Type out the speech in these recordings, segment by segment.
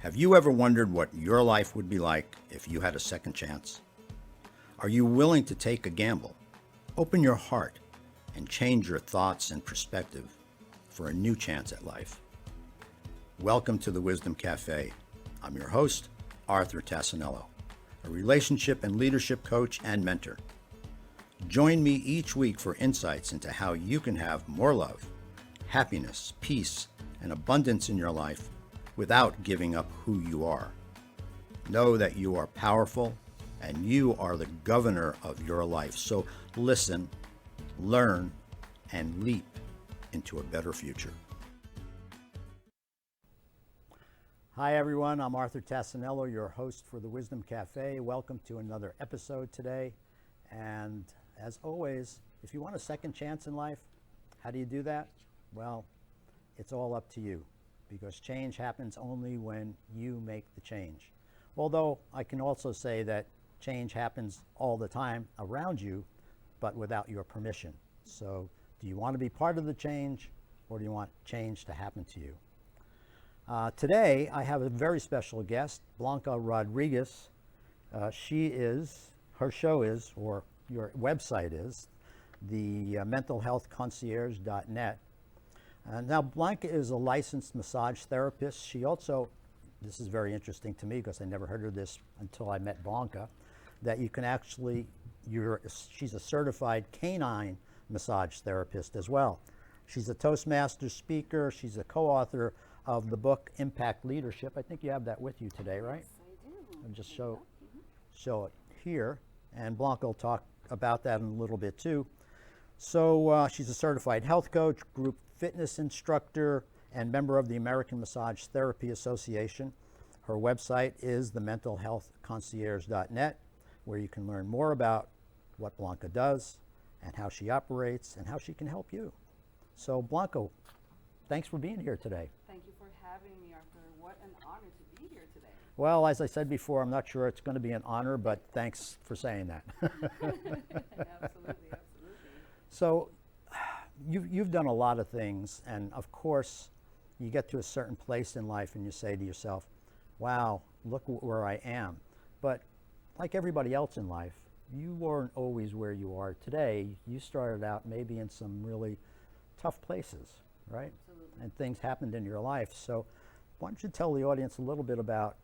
Have you ever wondered what your life would be like if you had a second chance? Are you willing to take a gamble, open your heart, and change your thoughts and perspective for a new chance at life? Welcome to the Wisdom Café. I'm your host, Arthur Tassinello, a relationship and leadership coach and mentor. Join me each week for insights into how you can have more love, happiness, peace, and abundance in your life without giving up who you are. Know that you are powerful and you are the governor of your life. So listen, learn, and leap into a better future. Hi everyone, I'm Arthur Tassinello, your host for the Wisdom Café. Welcome to another episode today. And as always, if you want a second chance in life, how do you do that? Well, it's all up to you, because change happens only when you make the change. Although I can also say that change happens all the time around you, but without your permission. So do you want to be part of the change, or do you want change to happen to you? Today I have a very special guest, Blanca Rodriguez. Her show is, or your website is, the mentalhealthconcierge.net. Now, Blanca is a licensed massage therapist. She also, this is very interesting to me because I never heard of this until I met Blanca, that you can actually, she's a certified canine massage therapist as well. She's a Toastmaster speaker. She's a co-author of the book Impact Leadership. I think you have that with you today, right? Yes, I do. I'll just show it here, and Blanca will talk about that in a little bit too. So she's a certified health coach, group fitness instructor, and member of the American Massage Therapy Association. Her website is thementalhealthconcierge.net, where you can learn more about what Blanca does and how she operates and how she can help you. So Blanca, thanks for being here today. Thank you for having me, Arthur. What an honor to be here today. Well, as I said before, I'm not sure it's going to be an honor, but thanks for saying that. Absolutely. So you've done a lot of things, and of course you get to a certain place in life and you say to yourself, wow, look where I am. But like everybody else in life, you weren't always where you are today. You started out maybe in some really tough places, right? Absolutely. And things happened in your life. So why don't you tell the audience a little bit about,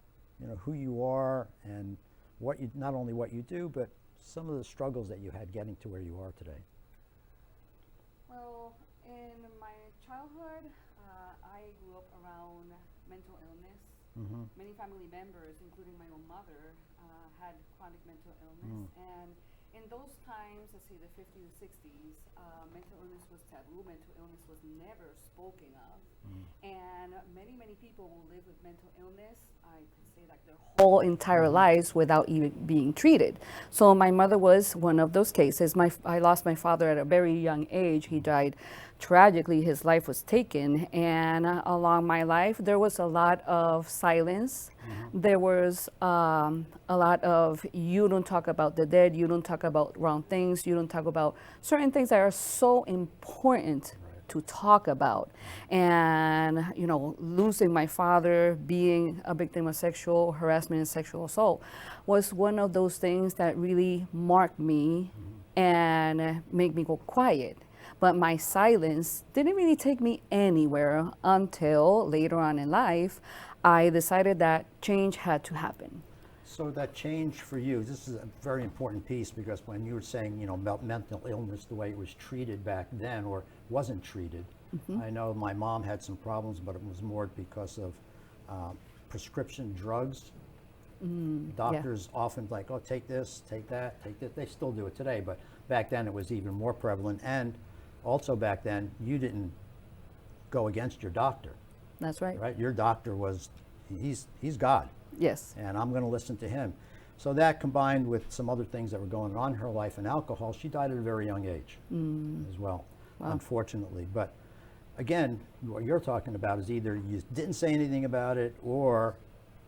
who you are and not only what you do, but some of the struggles that you had getting to where you are today. Well, in my childhood, I grew up around mental illness. Mm-hmm. Many family members, including my own mother, had chronic mental illness. And in those times, let's say the 50s and 60s, mental illness was taboo. Mental illness was never spoken of. And many people will live with mental illness, I could say, like their whole entire lives without even being treated. So my mother was one of those cases. I lost my father at a very young age. He died tragically. His life was taken. And along my life, there was a lot of silence. There was a lot of, you don't talk about the dead, you don't talk about wrong things, you don't talk about certain things that are so important to talk about. And, losing my father, being a victim of sexual harassment and sexual assault was one of those things that really marked me and made me go quiet. But my silence didn't really take me anywhere until later on in life, I decided that change had to happen. So that change for you, this is a very important piece, because when you were saying, about mental illness, the way it was treated back then or wasn't treated, I know my mom had some problems, but it was more because of prescription drugs. Doctors often like, oh, take this, take that, take that. They still do it today, but back then it was even more prevalent. And also back then, you didn't go against your doctor. That's right. Right? Your doctor was, he's God. Yes. And I'm going to listen to him. So that, combined with some other things that were going on in her life and alcohol, she died at a very young age as well, unfortunately. But again, what you're talking about is either you didn't say anything about it, or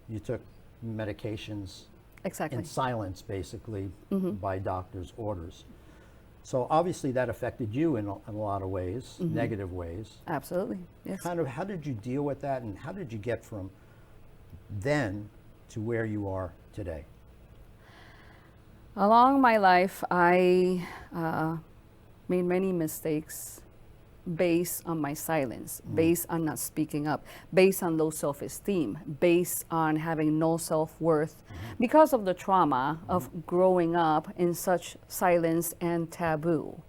you took medications in silence, basically, by doctor's orders. So obviously that affected you in a lot of ways, negative ways. Absolutely, yes. Kind of, how did you deal with that, and how did you get from then to where you are today? Along my life, I made many mistakes based on my silence, based on not speaking up, based on low self-esteem, based on having no self-worth, because of the trauma of growing up in such silence and taboo.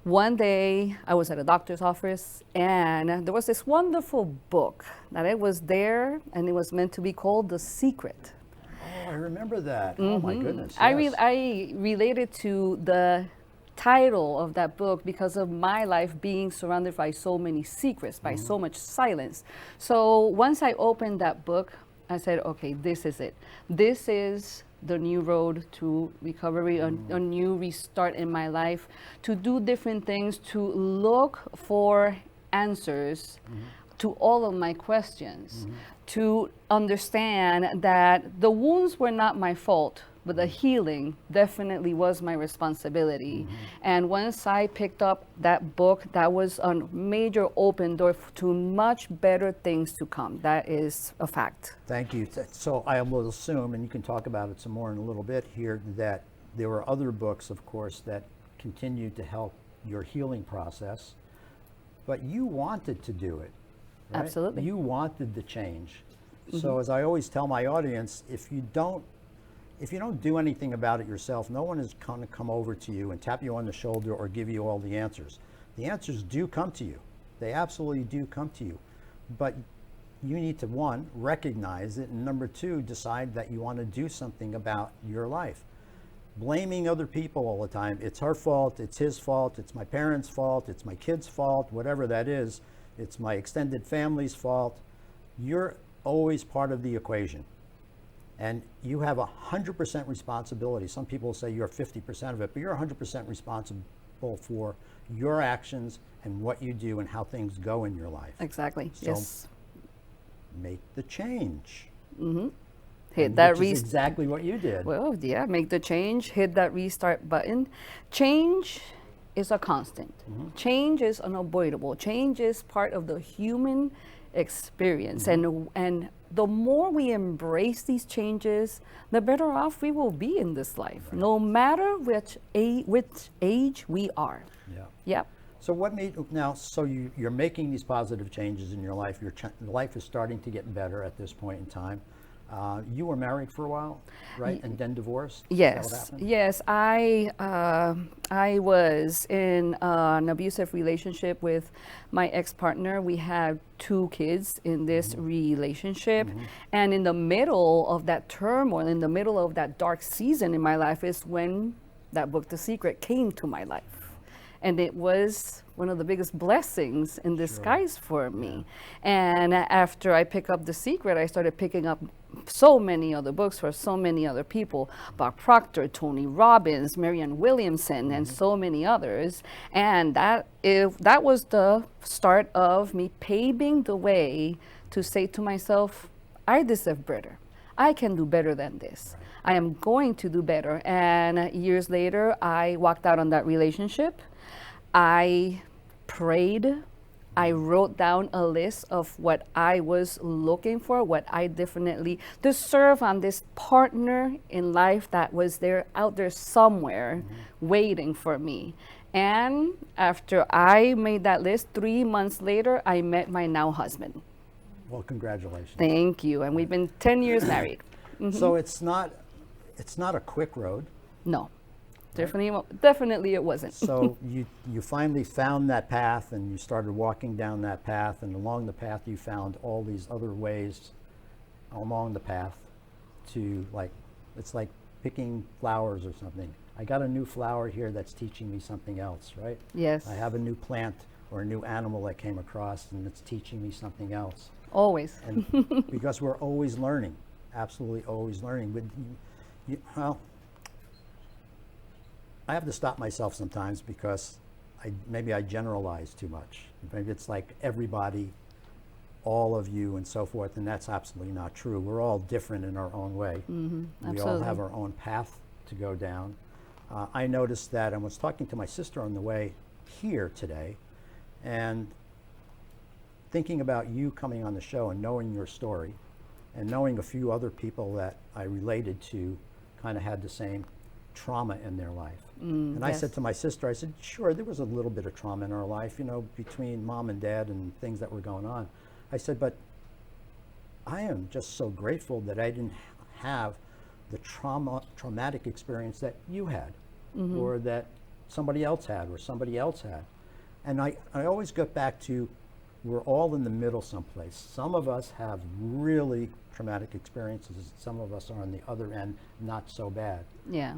One day I was at a doctor's office and there was this wonderful book that it was there and it was meant to be called The Secret. Oh, I remember that. Oh my goodness. I Yes. I related to the title of that book because of my life being surrounded by so many secrets, by so much silence. So once I opened that book, I said, okay, this is it. This is the new road to recovery, a new restart in my life, to do different things, to look for answers to all of my questions, to understand that the wounds were not my fault, but the healing definitely was my responsibility. And once I picked up that book, that was a major open door to much better things to come. That is a fact. Thank you. So I will assume, and you can talk about it some more in a little bit here, that there were other books, of course, that continued to help your healing process, but you wanted to do it. Right? Absolutely. You wanted the change. So as I always tell my audience, if you don't do anything about it yourself, no one is going to come over to you and tap you on the shoulder or give you all the answers. The answers do come to you. They absolutely do come to you. But you need to, one, recognize it, and number two, decide that you want to do something about your life. Blaming other people all the time, it's her fault, it's his fault, it's my parents' fault, it's my kid's fault, whatever that is, it's my extended family's fault. You're always part of the equation. And you have 100% responsibility. Some people say you're 50% of it, but you're 100% responsible for your actions and what you do and how things go in your life. Exactly. So yes. make the change. Hit that Which is exactly what you did. Well, yeah, make the change, hit that restart button. Change is a constant. Change is unavoidable. Change is part of the human experience. And the more we embrace these changes, the better off we will be in this life, no matter which age we are. Yeah. Yep. So what made, now, so you're making these positive changes in your life. Your life is starting to get better at this point in time. You were married for a while, right? And then divorced? Is that what Yes, happened? yes. I was in an abusive relationship with my ex-partner. We had 2 kids in this relationship, and in the middle of that turmoil, in the middle of that dark season in my life, is when that book, The Secret, came to my life. And it was one of the biggest blessings in disguise for me. And after I picked up The Secret, I started picking up so many other books for so many other people, Bob Proctor, Tony Robbins, Marianne Williamson, and so many others. And that was the start of me paving the way to say to myself, I deserve better. I can do better than this. I am going to do better. And years later, I walked out on that relationship. I prayed. I wrote down a list of what I was looking for, what I definitely deserve on this partner in life that was there, out there somewhere, waiting for me. And after I made that list, 3 months later, I met my now husband. Well, congratulations. Thank you. And we've been 10 years married. So it's not a quick road. No, definitely it wasn't. So you finally found that path, and you started walking down that path, and along the path you found all these other ways along the path to, like, it's like picking flowers or something. I got a new flower here that's teaching me something else, right? Yes. I have a new plant or a new animal I came across, and it's teaching me something else. Always. And because we're always learning, absolutely always learning. But well, I have to stop myself sometimes because maybe I generalize too much. Maybe it's like everybody, all of you, and so forth, and that's absolutely not true. We're all different in our own way. We all have our own path to go down. I noticed that I was talking to my sister on the way here today, and thinking about you coming on the show and knowing your story, and knowing a few other people that I related to kind of had the same trauma in their life. And I said to my sister, I said, sure, there was a little bit of trauma in our life, you know, between mom and dad and things that were going on. I said, but I am just so grateful that I didn't have the traumatic experience that you had, or that somebody else had, or somebody else had. And I always get back to, we're all in the middle someplace. Some of us have really traumatic experiences. Some of us are on the other end, not so bad. Yeah.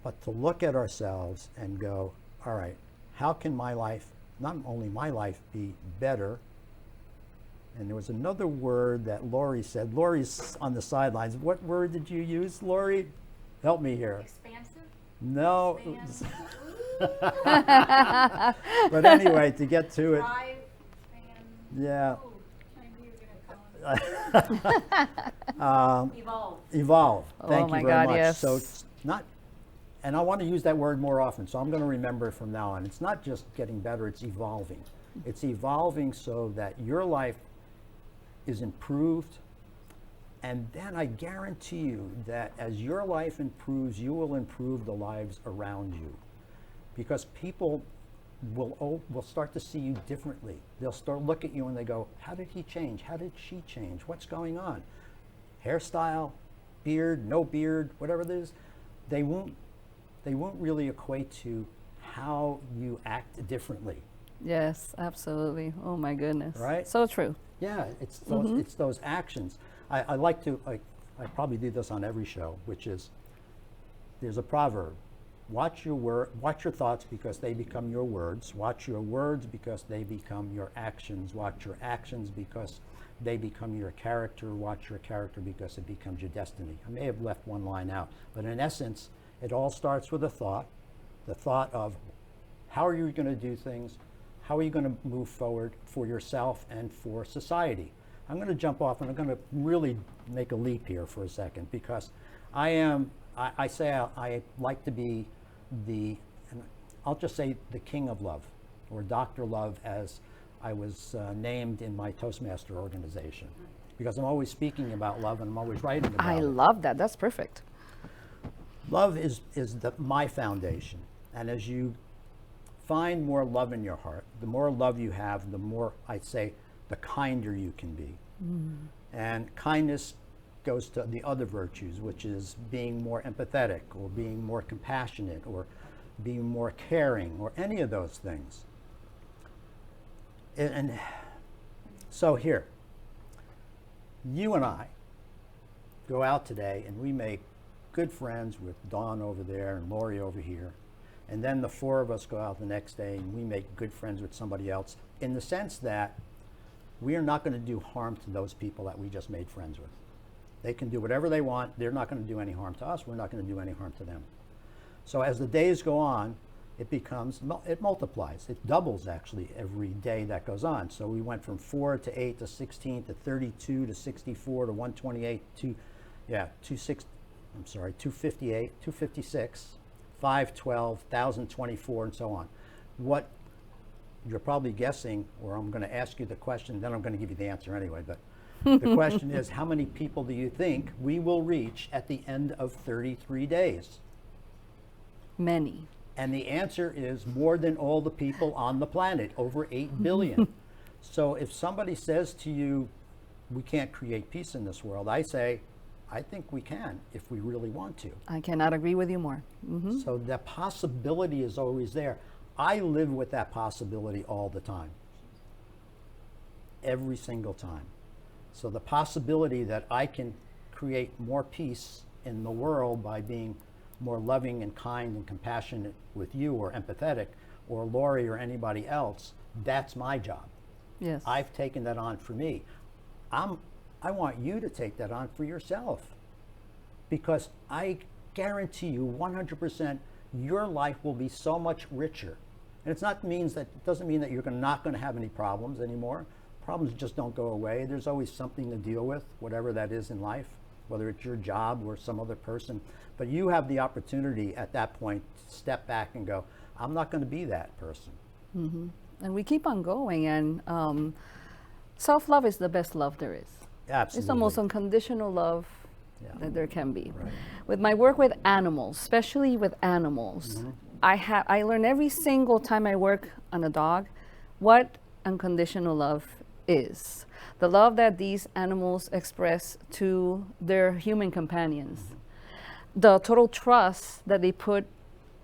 But to look at ourselves and go, all right, how can my life, not only my life, be better? And there was another word that Lori said. Lori's on the sidelines. What word did you use, Lori? Help me here. Expansive? No. Expand. But anyway, to get to it. Thrive, expand. Yeah. Oh, I knew you were going to call it. Evolve. Evolve. Oh Thank my you very God, much. yes. So it's not, and I want to use that word more often, so I'm going to remember it from now on. It's not just getting better, it's evolving. It's evolving so that your life is improved, and then I guarantee you that as your life improves, you will improve the lives around you. Because people will start to see you differently. They'll start look at you and they go, how did he change? How did she change? What's going on? Hairstyle, beard, no beard, whatever it is, they won't really equate to how you act differently. Yes, absolutely. Oh my goodness. Right? So true. Yeah, it's those actions. I like to, I probably do this on every show, which is, there's a proverb. Watch your thoughts because they become your words. Watch your words because they become your actions. Watch your actions because they become your character. Watch your character because it becomes your destiny. I may have left one line out, but in essence, it all starts with a thought. The thought of how are you going to do things? How are you going to move forward for yourself and for society? I'm going to jump off and I'm going to really make a leap here for a second, because I like to be and I'll just say the king of love, or Dr. Love, as I was named in my Toastmaster organization, because I'm always speaking about love and I'm always writing about I it. love that. That's perfect. Love is my foundation, and as you find more love in your heart, the more love you have, the more, I'd say, the kinder you can be. And kindness goes to the other virtues, which is being more empathetic, or being more compassionate, or being more caring, or any of those things. And so here, you and I go out today and we make good friends with Dawn over there and Lori over here. And then the four of us go out the next day and we make good friends with somebody else, in the sense that we are not going to do harm to those people that we just made friends with. They can do whatever they want. They're not going to do any harm to us. We're not going to do any harm to them. So as the days go on, it multiplies. It doubles actually every day that goes on. So we went from 4 to 8 to 16 to 32 to 64 to 128 to 258, 256, 512, 1024, and so on. What you're probably guessing, or I'm going to ask you the question, then I'm going to give you the answer anyway, but the question is, how many people do you think we will reach at the end of 33 days? Many. And the answer is more than all the people on the planet, over 8 billion. So if somebody says to you, we can't create peace in this world, I say, I think we can if we really want to. I cannot agree with you more. So the possibility is always there. I live with that possibility all the time. Every single time. So the possibility that I can create more peace in the world by being more loving and kind and compassionate with you, or empathetic, or Lori, or anybody else, that's my job. Yes. I've taken that on for me. I want you to take that on for yourself, because I guarantee you 100% your life will be so much richer. And it doesn't mean that you're not going to have any problems anymore. Problems just don't go away. There's always something to deal with, whatever that is in life, whether it's your job or some other person. But you have the opportunity at that point to step back and go, I'm not going to be that person. And we keep on going, and self-love is the best love there is. Absolutely. It's the most unconditional love Yeah. that there can be. Right. With my work with animals, especially with animals, I learn every single time I work on a dog what unconditional love is. The love that these animals express to their human companions. The total trust that they put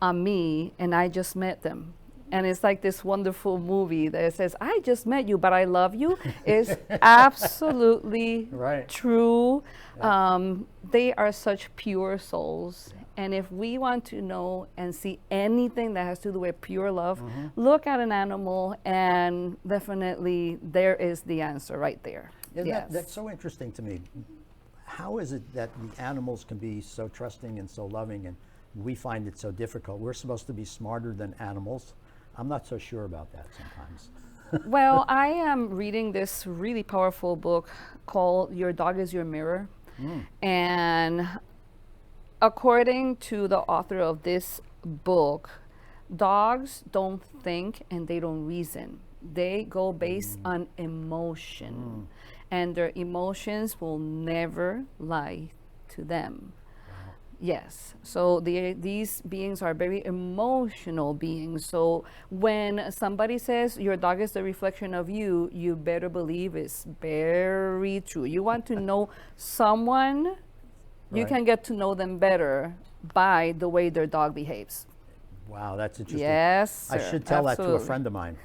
on me, and I just met them. And it's like this wonderful movie that says, I just met you, but I love you, is absolutely Right. true. They are such pure souls. And if we want to know and see anything that has to do with pure love, look at an animal, and definitely there is the answer right there. That's so interesting to me. How is it that the animals can be so trusting and so loving, and we find it so difficult? We're supposed to be smarter than animals. I'm not so sure about that sometimes. Well, I am reading this really powerful book called Your Dog is Your Mirror. And according to the author of this book, dogs don't think and they don't reason. They go based on emotion. And their emotions will never lie to them. Yes. So these beings are very emotional beings. So when somebody says your dog is the reflection of you, you better believe it's very true. You want to know someone, you Right. can get to know them better by the way their dog behaves. Wow, that's interesting. Yes, I sir. should tell that to a Absolutely. friend of mine.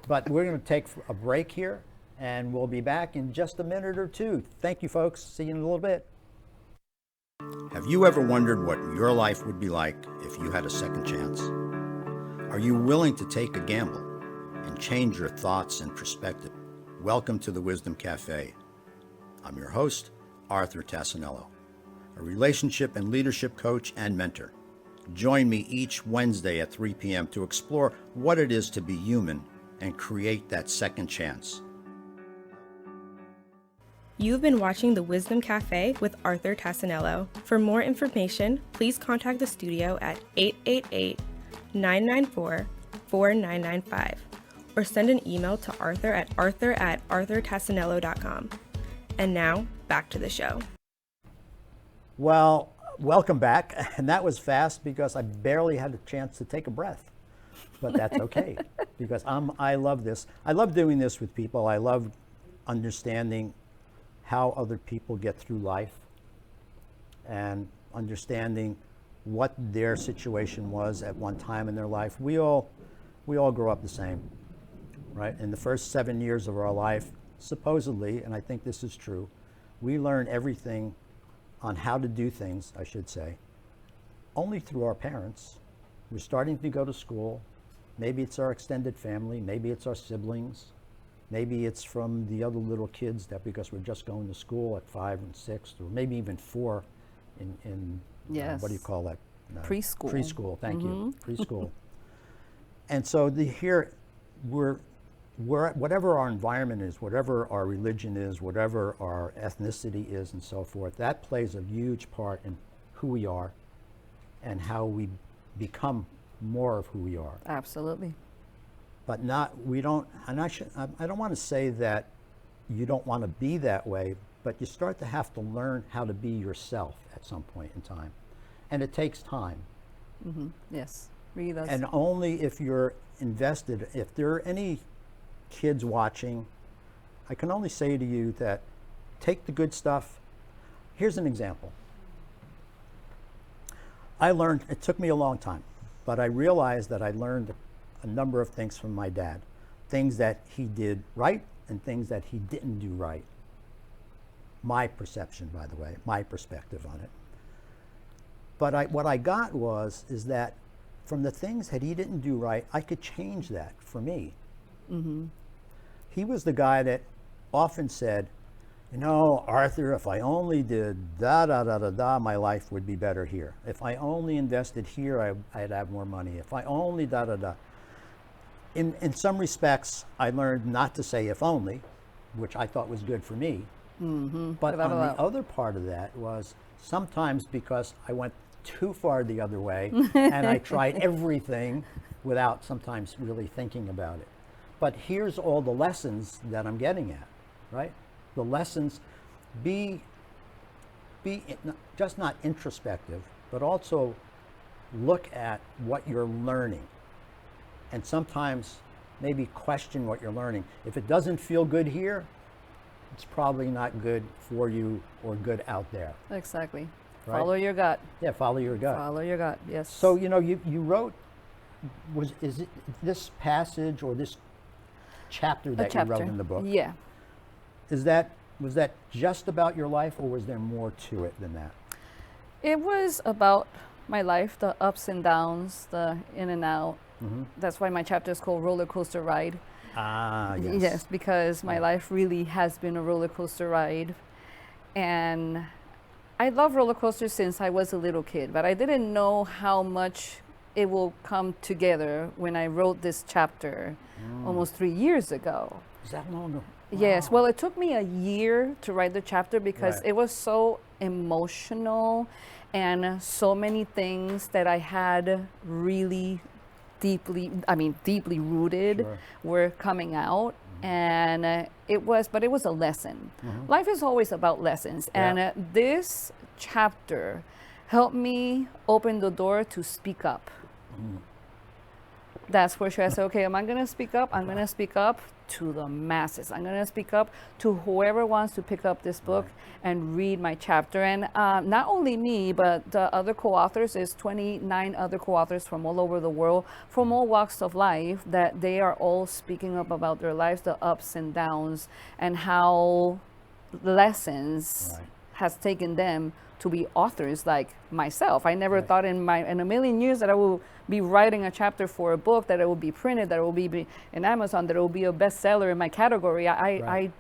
But we're going to take a break here, and we'll be back in just a minute or two. Thank you, folks. See you in a little bit. Have you ever wondered what your life would be like if you had a second chance? Are you willing to take a gamble and change your thoughts and perspective? Welcome to the Wisdom Café. I'm your host, Arthur Tassinello, a relationship and leadership coach and mentor. Join me each Wednesday at 3 p.m. to explore what it is to be human and create that second chance. You've been watching The Wisdom Cafe with Arthur Tassinello. For more information, please contact the studio at 888-994-4995 or send an email to arthur@arthurtassinello.com. And now, back to the show. Well, welcome back. And that was fast because I barely had a chance to take a breath. But that's okay because I love this. I love doing this with people. I love understanding how other people get through life and understanding what their situation was at one time in their life. We all grow up the same, right? In the first 7 years of our life, supposedly, and I think this is true, we learn everything on how to do things, I should say, only through our parents. We're starting to go to school. Maybe it's our extended family, maybe it's our siblings. Maybe it's from the other little kids that because we're just going to school at 5 and 6, or maybe even 4 in Yes. what do you call that? Preschool. Preschool, thank you, preschool. And so here, we're whatever our environment is, whatever our religion is, whatever our ethnicity is and so forth, that plays a huge part in who we are and how we become more of who we are. Absolutely. But we don't, and I don't want to say that you don't want to be that way, but you start to have to learn how to be yourself at some point in time. And it takes time. Yes. Really does. And only if you're invested. If there are any kids watching, I can only say to you that take the good stuff. Here's an example. I learned, it took me a long time, but I realized that I learned a number of things from my dad. Things that he did right and things that he didn't do right. My perception, by the way, my perspective on it. But what I got is that from the things that he didn't do right, I could change that for me. He was the guy that often said, you know, Arthur, if I only did da da da da da, my life would be better here. If I only invested here, I'd have more money. If I only da da da. In some respects, I learned not to say if only, which I thought was good for me. But on the other part of that was sometimes because I went too far the other way and I tried everything without sometimes really thinking about it. But here's all the lessons that I'm getting at, right? the lessons, be just not introspective, but also look at what you're learning. And sometimes maybe question what you're learning. If it doesn't feel good here, it's probably not good for you or good out there. Exactly. Right? Follow your gut. Yeah, follow your gut. Follow your gut. Yes. So, you know, you wrote, is it this passage or this chapter a that chapter. you wrote in the book? Yeah. Was that just about your life, or was there more to it than that? It was about my life, the ups and downs, the in and out. That's why my chapter is called Roller Coaster Ride. Ah, yes. Yes, because my life really has been a roller coaster ride. And I love roller coasters since I was a little kid, but I didn't know how much it will come together when I wrote this chapter almost 3 years ago. Is that long ago? Yes, Wow. well, it took me a year to write the chapter because Right. it was so emotional and so many things that I had really deeply rooted Sure. were coming out. And it was a lesson. Life is always about lessons. Yeah. And this chapter helped me open the door to speak up. That's for sure. I said, okay, am I going to speak up? I'm going to speak up to the masses. I'm going to speak up to whoever wants to pick up this book and read my chapter. And not only me, but the other co-authors, there's 29 other co-authors from all over the world, from all walks of life, that they are all speaking up about their lives, the ups and downs, and how lessons Right. has taken them to be authors like myself. I never thought in a million years that I will be writing a chapter for a book, that it will be printed, that it will be in Amazon, that it will be a bestseller in my category. I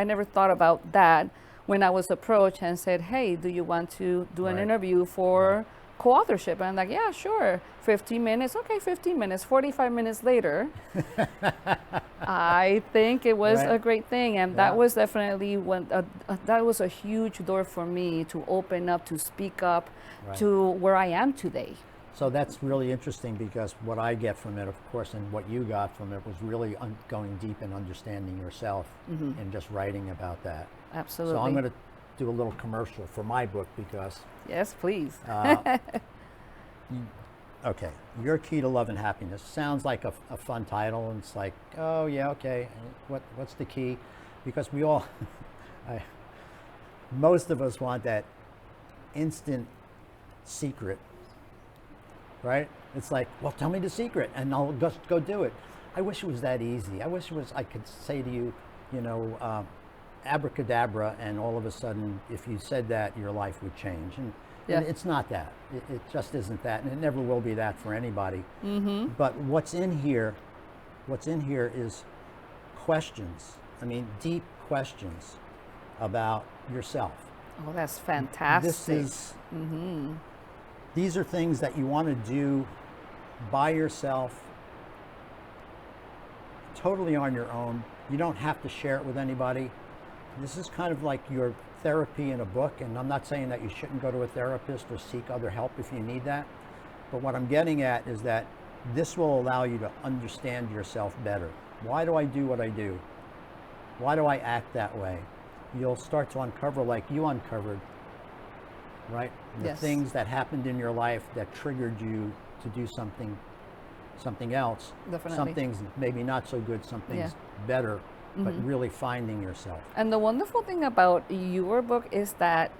never thought about that when I was approached and said, hey, do you want to do an Right. interview for co-authorship? And I'm like, yeah, sure. 15 minutes. Okay, 15 minutes. 45 minutes later, I think it was Right. a great thing. And Yeah. that was definitely that was a huge door for me to open up, to speak up Right. to where I am today. So that's really interesting, because what I get from it, of course, and what you got from it was really going deep in understanding yourself and just writing about that. Absolutely. So I'm going to do a little commercial for my book, because Yes, please. okay, Your Key to Love and Happiness sounds like a fun title, and it's like, oh yeah, okay, what's the key? Because we all, most of us want that instant secret, right? It's like, well, tell me the secret, and I'll just go do it. I wish it was that easy. I wish I could say to you, you know, abracadabra, and all of a sudden, if you said that, your life would change. And it's not that. It just isn't that, and it never will be that for anybody. But what's in here is questions. I mean, deep questions about yourself. Oh, that's fantastic. These are things that you want to do by yourself, totally on your own. You don't have to share it with anybody. This is kind of like your therapy in a book, and I'm not saying that you shouldn't go to a therapist or seek other help if you need that. But what I'm getting at is that this will allow you to understand yourself better. Why do I do what I do? Why do I act that way? You'll start to uncover, like you uncovered, right? The Yes. things that happened in your life that triggered you to do something else. Definitely. Some things maybe not so good, some things better, but really finding yourself. And the wonderful thing about your book is that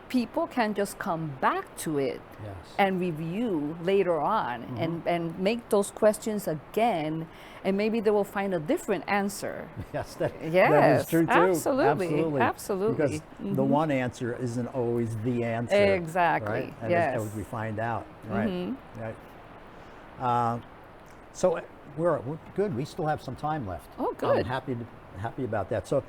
people can just come back to it Yes. and review later on and make those questions again, and maybe they will find a different answer. Yes, that is Yes, true too. absolutely, absolutely. Because the one answer isn't always the answer. Exactly, Right? And yes. as we find out. Right. Right. So we're good. We still have some time left. Oh, I'm good. happy about that. So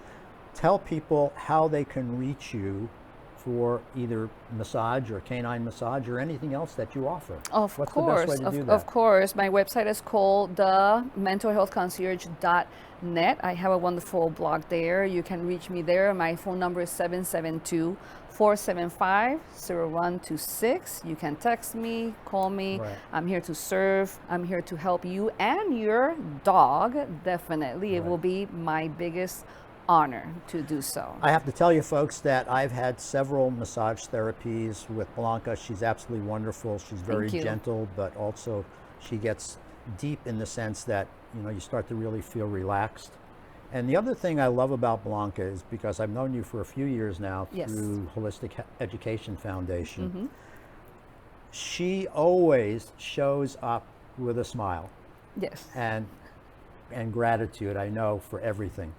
tell people how they can reach you for either massage or canine massage or anything else that you offer. Of What's course, the best way to do that? of course. My website is called thementalhealthconcierge.net. I have a wonderful blog there. You can reach me there. My phone number is 772-475-0126. You can text me, call me. Right. I'm here to serve. I'm here to help you and your dog. Definitely. It Right. will be my biggest honor to do so. I have to tell you, folks, that I've had several massage therapies with Blanca. She's absolutely wonderful. She's very Thank you. gentle, but also she gets deep in the sense that, you start to really feel relaxed. And the other thing I love about Blanca is because I've known you for a few years now Yes. through Holistic Education Foundation. Mm-hmm. She always shows up with a smile Yes. and gratitude, I know, for everything.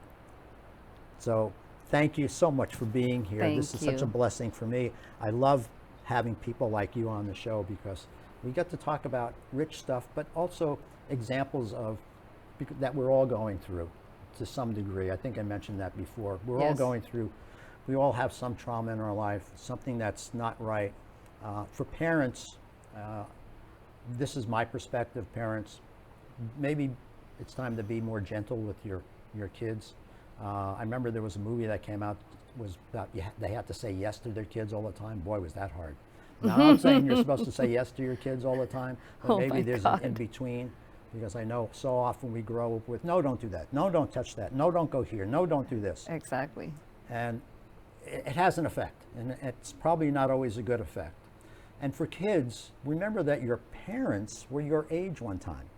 So thank you so much for being here. This is Thank such a you. blessing for me. I love having people like you on the show because we get to talk about rich stuff, but also examples of that we're all going through to some degree. I think I mentioned that before. We're all Yes. going through, we all have some trauma in our life, something that's not right. For parents, this is my perspective, parents, maybe it's time to be more gentle with your kids. I remember there was a movie that came out, was about they had to say yes to their kids all the time. Boy, was that hard. Now, I'm not saying you're supposed to say yes to your kids all the time, but Oh maybe my there's God. an in-between, because I know so often we grow up with, no, don't do that. No, don't touch that. No, don't go here. No, don't do this. Exactly. And it has an effect, and it's probably not always a good effect. And for kids, remember that your parents were your age one time,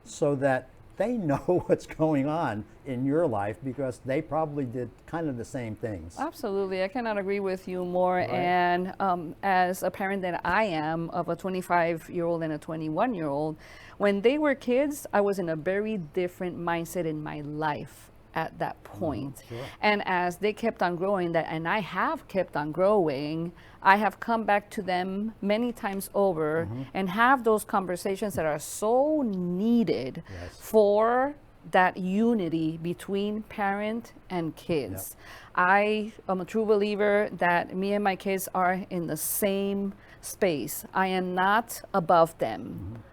so that they know what's going on in your life because they probably did kind of the same things. Absolutely. I cannot agree with you more. Right. And as a parent that I am of a 25-year-old and a 21-year-old, when they were kids, I was in a very different mindset in my life at that point. Sure. And as they kept on growing, and I have kept on growing, I have come back to them many times over and have those conversations that are so needed Yes. for that unity between parent and kids. I am a true believer that me and my kids are in the same space. I am not above them.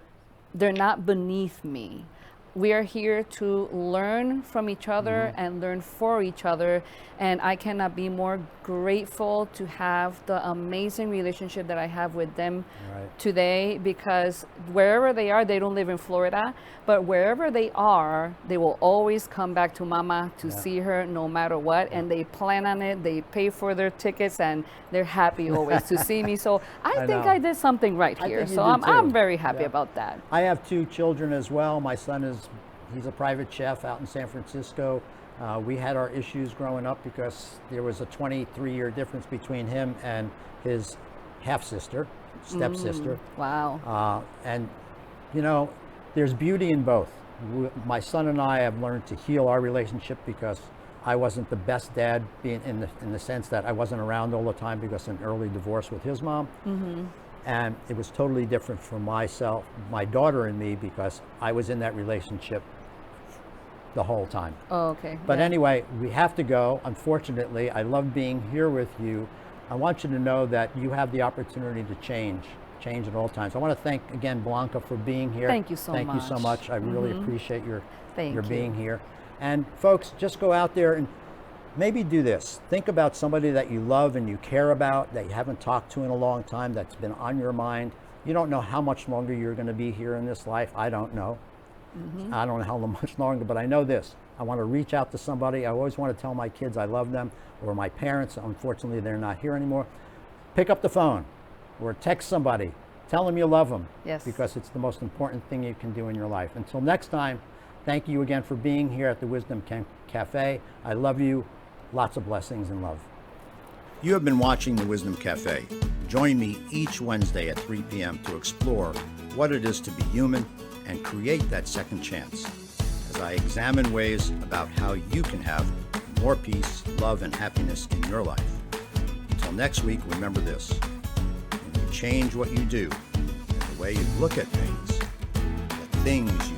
They're not beneath me. We are here to learn from each other and learn for each other. And I cannot be more grateful to have the amazing relationship that I have with them Right. today, because wherever they are, they don't live in Florida, but wherever they are, they will always come back to Mama to see her no matter what. And they plan on it, they pay for their tickets, and they're happy always to see me. So I think know. I did something right I here. think you So did I'm too. very happy Yeah. about that. I have 2 children as well. My son he's a private chef out in San Francisco. We had our issues growing up because there was a 23-year difference between him and his half-sister, stepsister. Wow. And, there's beauty in both. My son and I have learned to heal our relationship because I wasn't the best dad, being in the sense that I wasn't around all the time because of an early divorce with his mom. And it was totally different for myself, my daughter and me, because I was in that relationship the whole time. Oh, okay. But Yeah. anyway, we have to go. Unfortunately, I love being here with you. I want you to know that you have the opportunity to change at all times. I want to thank again Blanca for being here. Thank you so Thank you so much. much. I really appreciate your Thank you. being here. And folks, just go out there and maybe do this. Think about somebody that you love and you care about, that you haven't talked to in a long time, that's been on your mind. You don't know how much longer you're going to be here in this life. I don't know. I don't know how much longer, but I know this. I want to reach out to somebody. I always want to tell my kids I love them, or my parents. Unfortunately, they're not here anymore. Pick up the phone or text somebody. Tell them you love them. Yes. Because it's the most important thing you can do in your life. Until next time, thank you again for being here at the Wisdom Cafe. I love you. Lots of blessings and love. You have been watching the Wisdom Cafe. Join me each Wednesday at 3 p.m. to explore what it is to be human and create that second chance, as I examine ways about how you can have more peace, love, and happiness in your life. Until next week, remember this: when you change what you do and the way you look at things, the things you